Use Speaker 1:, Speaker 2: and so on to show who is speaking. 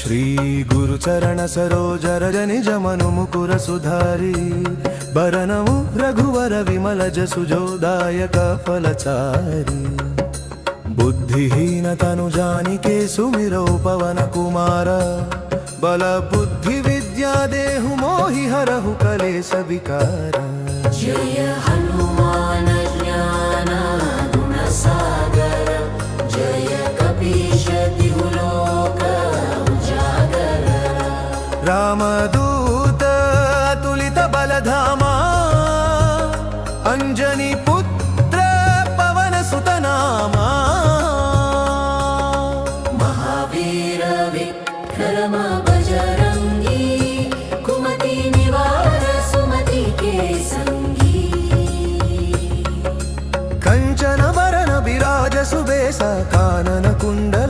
Speaker 1: ಶ್ರೀ ಗುರುಚರಣ ಸರೋಜರ ನಿಜ ಮನು ಮುಕುರ ಸುಧಾರಿ ಬರನವು ರಘುವರ ವಿಮಲ ಜಸುಜೋದಾಯಕ ಫಲಚಾರಿ बुद्धिहीन तनु जानिके सुमिरो पवन कुमार बल बुद्धि विद्या देहु मोहि हरहु कलेश विकार
Speaker 2: जय हनुमान ज्ञान गुण सागर जय कपीश तिहु लोक उजागर
Speaker 1: रामदूत अतुलित बलधामा अंजनी पुत्र पवन सुत नामा
Speaker 2: विक्रम बजरंगी कुमति निवार सुमति के संगी
Speaker 1: कंचन वरन विराज सुबेसा कानन कुंडल